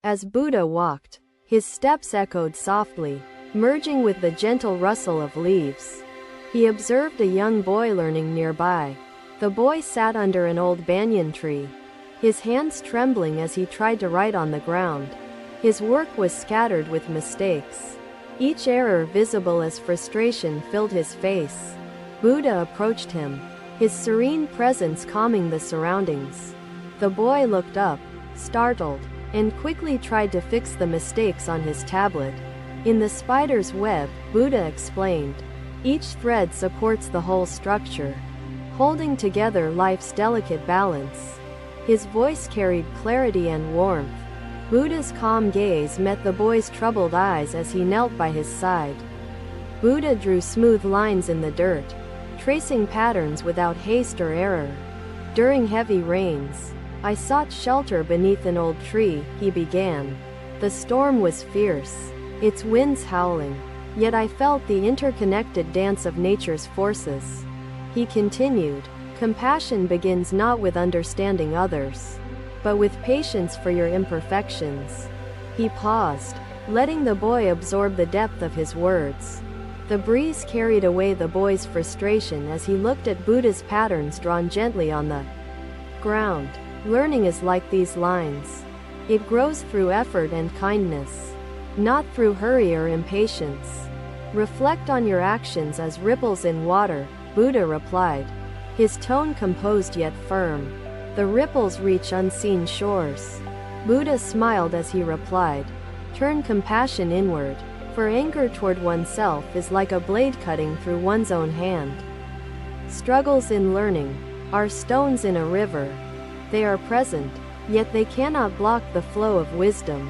As Buddha walked, his steps echoed softly, merging with the gentle rustle of leaves. He observed a young boy learning nearby. The boy sat under an old banyan tree, his hands trembling as he tried to write on the ground. His work was scattered with mistakes. Each error visible as frustration filled his face. Buddha approached him, his serene presence calming the surroundings. The boy looked up, startled, and quickly tried to fix the mistakes on his tablet. In the spider's web, Buddha explained, each thread supports the whole structure, holding together life's delicate balance. His voice carried clarity and warmth. Buddha's calm gaze met the boy's troubled eyes as he knelt by his side. Buddha drew smooth lines in the dirt, tracing patterns without haste or error. During heavy rains, I sought shelter beneath an old tree, he began. The storm was fierce, its winds howling, yet I felt the interconnected dance of nature's forces. He continued, compassion begins not with understanding others, but with patience for your imperfections. He paused, letting the boy absorb the depth of his words. The breeze carried away the boy's frustration as he looked at Buddha's patterns drawn gently on the ground. Learning is like these lines. It grows through effort and kindness, not through hurry or impatience. Reflect on your actions as ripples in water, Buddha replied, his tone composed yet firm. The ripples reach unseen shores. Buddha smiled as he replied, turn compassion inward, for anger toward oneself is like a blade cutting through one's own hand. Struggles in learning are stones in a river. They are present, yet they cannot block the flow of wisdom.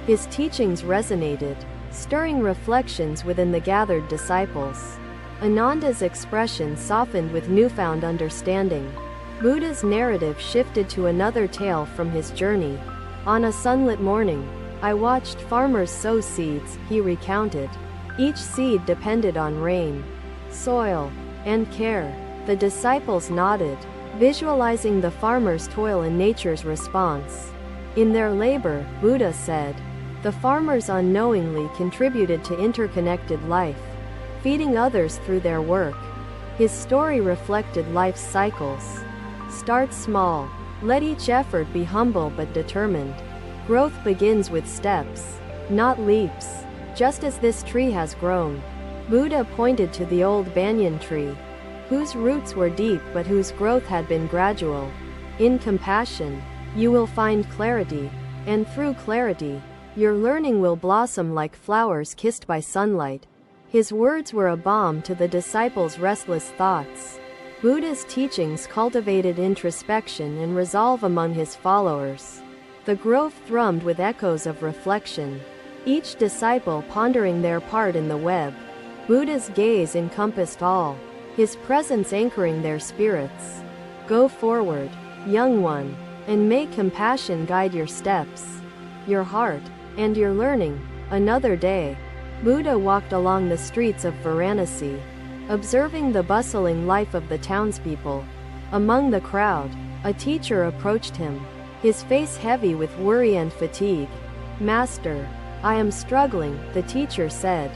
His teachings resonated, stirring reflections within the gathered disciples. Ananda's expression softened with newfound understanding. Buddha's narrative shifted to another tale from his journey. On a sunlit morning, I watched farmers sow seeds, he recounted. Each seed depended on rain, soil, and care. The disciples nodded, visualizing the farmers' toil and nature's response. In their labor, Buddha said, the farmers unknowingly contributed to interconnected life, feeding others through their work. His story reflected life's cycles. Start small. Let each effort be humble but determined. Growth begins with steps, not leaps. Just as this tree has grown. Buddha pointed to the old banyan tree, whose roots were deep but whose growth had been gradual. In compassion, you will find clarity, and through clarity, your learning will blossom like flowers kissed by sunlight. His words were a balm to the disciples' restless thoughts. Buddha's teachings cultivated introspection and resolve among his followers. The grove thrummed with echoes of reflection, each disciple pondering their part in the web. Buddha's gaze encompassed all, his presence anchoring their spirits. Go forward, young one, and may compassion guide your steps, your heart, and your learning. Another day, Buddha walked along the streets of Varanasi, observing the bustling life of the townspeople. Among the crowd, a teacher approached him, his face heavy with worry and fatigue. Master, I am struggling, the teacher said,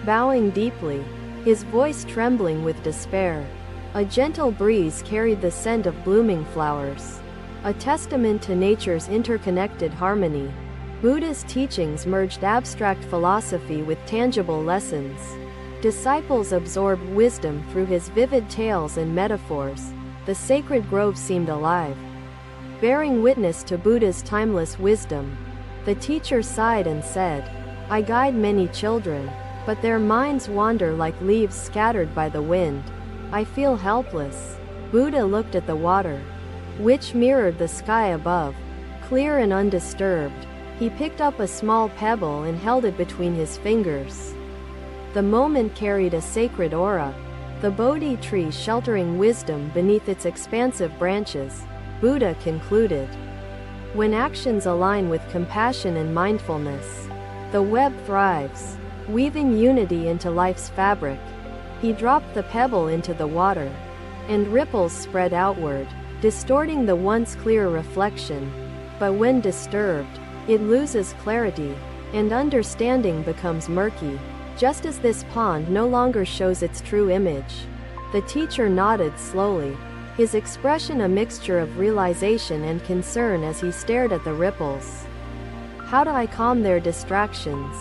bowing deeply, his voice trembling with despair. A gentle breeze carried the scent of blooming flowers, a testament to nature's interconnected harmony. Buddha's teachings merged abstract philosophy with tangible lessons. Disciples absorbed wisdom through his vivid tales and metaphors. The sacred grove seemed alive, bearing witness to Buddha's timeless wisdom. The teacher sighed and said, I guide many children, but their minds wander like leaves scattered by the wind. I feel helpless. Buddha looked at the water, which mirrored the sky above, clear and undisturbed. He picked up a small pebble and held it between his fingers. The moment carried a sacred aura, the Bodhi tree sheltering wisdom beneath its expansive branches. Buddha concluded, when actions align with compassion and mindfulness, the web thrives, weaving unity into life's fabric. He dropped the pebble into the water, and ripples spread outward, distorting the once clear reflection. But when disturbed, It loses clarity, and understanding becomes murky, just as this pond no longer shows its true image. The teacher nodded slowly, his expression a mixture of realization and concern as he stared at the ripples. How do I calm their distractions,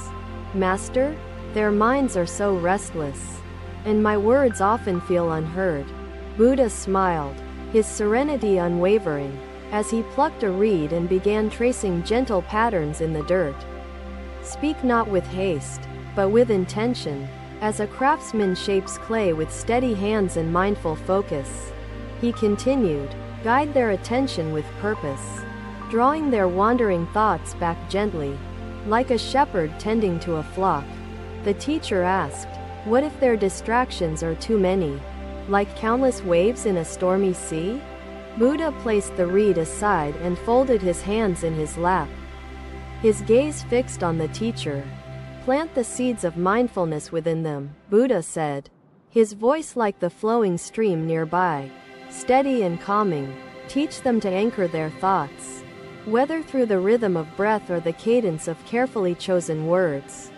Master? Their minds are so restless, and my words often feel unheard. Buddha smiled, his serenity unwavering, as he plucked a reed and began tracing gentle patterns in the dirt. Speak not with haste, but with intention, as a craftsman shapes clay with steady hands and mindful focus. He continued, guide their attention with purpose, drawing their wandering thoughts back gently, like a shepherd tending to a flock. The teacher asked, what if their distractions are too many, like countless waves in a stormy sea? Buddha placed the reed aside and folded his hands in his lap, his gaze fixed on the teacher. Plant the seeds of mindfulness within them, Buddha said, his voice like the flowing stream nearby, steady and calming. Teach them to anchor their thoughts, whether through the rhythm of breath or the cadence of carefully chosen words.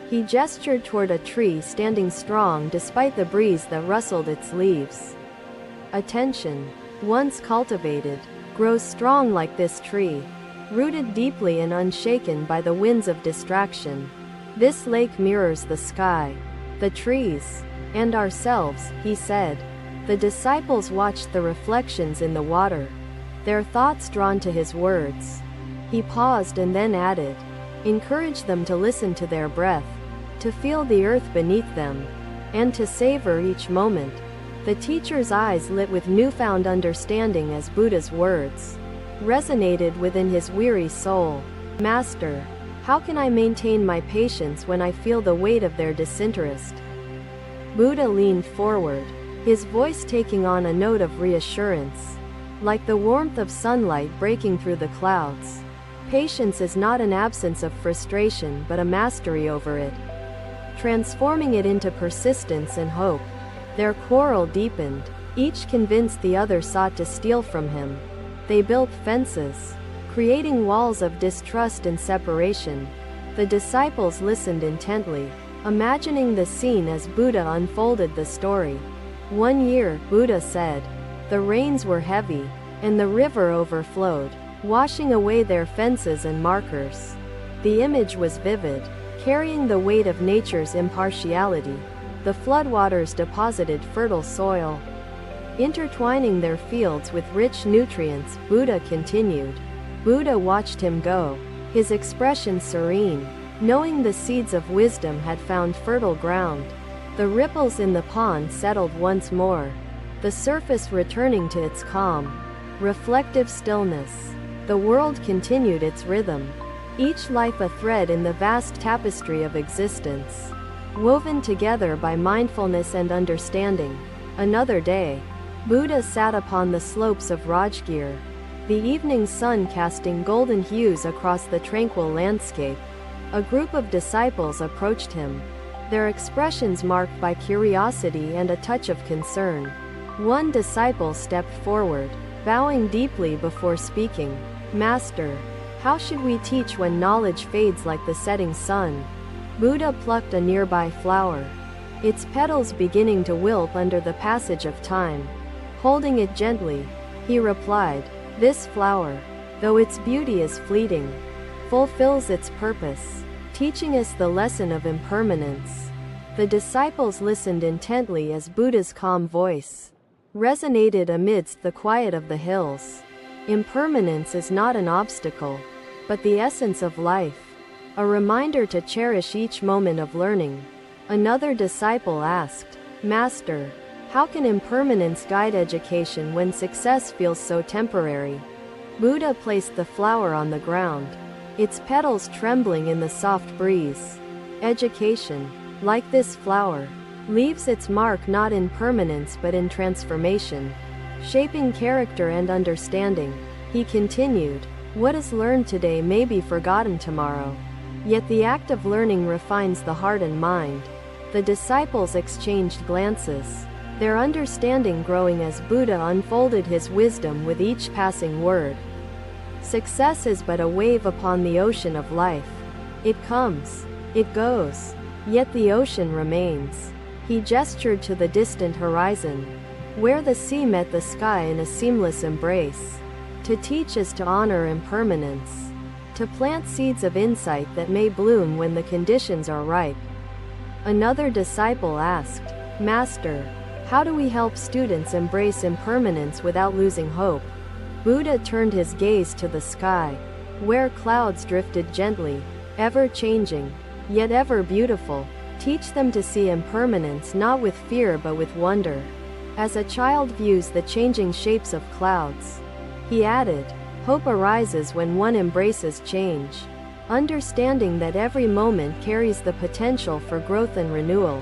He gestured toward a tree standing strong despite the breeze that rustled its leaves. Attention, once cultivated, grows strong like this tree, rooted deeply and unshaken by the winds of distraction. This lake mirrors the sky, the trees, and ourselves, he said. The disciples watched the reflections in the water, their thoughts drawn to his words. He paused and then added, encourage them to listen to their breath, to feel the earth beneath them, and to savor each moment. The teacher's eyes lit with newfound understanding as Buddha's words resonated within his weary soul. Master, how can I maintain my patience when I feel the weight of their disinterest? Buddha leaned forward, his voice taking on a note of reassurance, like the warmth of sunlight breaking through the clouds. Patience is not an absence of frustration but a mastery over it, transforming it into persistence and hope. Their quarrel deepened, each convinced the other sought to steal from him. They built fences, creating walls of distrust and separation. The disciples listened intently, imagining the scene as Buddha unfolded the story. One year, Buddha said, the rains were heavy, and the river overflowed, washing away their fences and markers. The image was vivid, carrying the weight of nature's impartiality. The floodwaters deposited fertile soil, intertwining their fields with rich nutrients. Buddha continued. Buddha watched him go, his expression serene, knowing the seeds of wisdom had found fertile ground. The ripples in the pond settled once more, the surface returning to its calm, reflective stillness. The world continued its rhythm, each life a thread in the vast tapestry of existence, woven together by mindfulness and understanding. Another day, Buddha sat upon the slopes of Rajgir, the evening sun casting golden hues across the tranquil landscape. A group of disciples approached him, their expressions marked by curiosity and a touch of concern. One disciple stepped forward, bowing deeply before speaking. Master, how should we teach when knowledge fades like the setting sun? Buddha plucked a nearby flower, its petals beginning to wilt under the passage of time. Holding it gently, he replied, this flower, though its beauty is fleeting, fulfills its purpose, teaching us the lesson of impermanence. The disciples listened intently as Buddha's calm voice resonated amidst the quiet of the hills. Impermanence is not an obstacle, but the essence of life, a reminder to cherish each moment of learning. Another disciple asked, Master, how can impermanence guide education when success feels so temporary? Buddha placed the flower on the ground, its petals trembling in the soft breeze. Education, like this flower, leaves its mark not in permanence but in transformation, shaping character and understanding. He continued, what is learned today may be forgotten tomorrow, yet the act of learning refines the heart and mind. The disciples exchanged glances, their understanding growing as Buddha unfolded his wisdom with each passing word. Success is but a wave upon the ocean of life. It comes, it goes, yet the ocean remains. He gestured to the distant horizon, where the sea met the sky in a seamless embrace. To teach is to honor impermanence, to plant seeds of insight that may bloom when the conditions are ripe. Another disciple asked, "Master, how do we help students embrace impermanence without losing hope?" Buddha turned his gaze to the sky, where clouds drifted gently, ever changing, yet ever beautiful. Teach them to see impermanence not with fear but with wonder, as a child views the changing shapes of clouds. He added, "Hope arises when one embraces change, understanding that every moment carries the potential for growth and renewal."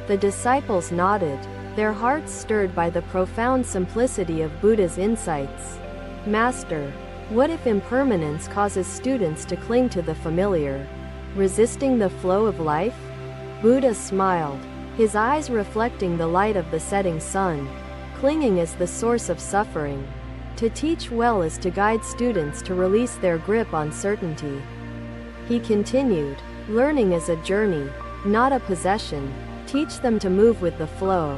The disciples nodded, their hearts stirred by the profound simplicity of Buddha's insights. "Master, what if impermanence causes students to cling to the familiar, resisting the flow of life?" Buddha smiled, his eyes reflecting the light of the setting sun. Clinging is the source of suffering. To teach well is to guide students to release their grip on certainty. He continued, "Learning is a journey, not a possession. Teach them to move with the flow,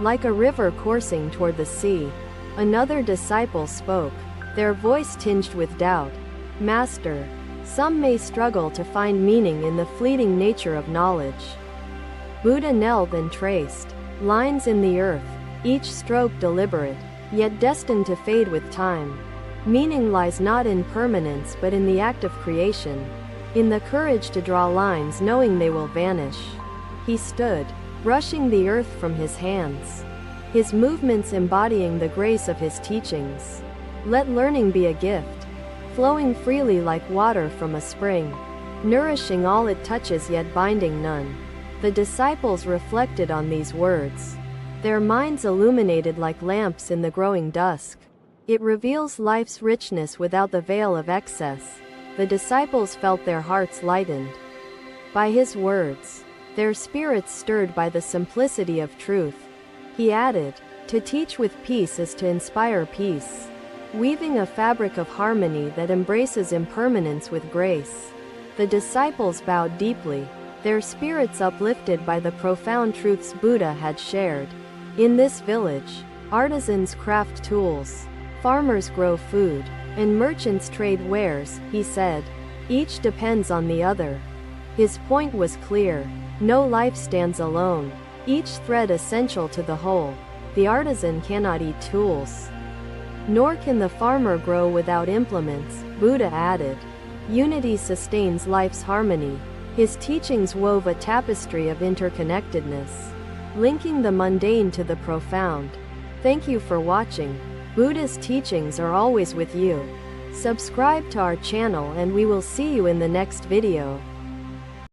like a river coursing toward the sea." Another disciple spoke, their voice tinged with doubt. "Master, some may struggle to find meaning in the fleeting nature of knowledge." Buddha knelt and traced lines in the earth, each stroke deliberate, yet destined to fade with time. Meaning lies not in permanence but in the act of creation, in the courage to draw lines knowing they will vanish. He stood, brushing the earth from his hands, his movements embodying the grace of his teachings. Let learning be a gift, flowing freely like water from a spring, nourishing all it touches yet binding none. The disciples reflected on these words, their minds illuminated like lamps in the growing dusk. It reveals life's richness without the veil of excess. The disciples felt their hearts lightened by his words, their spirits stirred by the simplicity of truth. He added, "To teach with peace is to inspire peace, weaving a fabric of harmony that embraces impermanence with grace." The disciples bowed deeply, their spirits uplifted by the profound truths Buddha had shared. In this village, artisans craft tools, farmers grow food, and merchants trade wares, he said. Each depends on the other. His point was clear. No life stands alone, each thread essential to the whole. The artisan cannot eat tools, nor can the farmer grow without implements, Buddha added. Unity sustains life's harmony. His teachings wove a tapestry of interconnectedness, linking the mundane to the profound. Thank you for watching. Buddha's teachings are always with you. Subscribe to our channel and we will see you in the next video.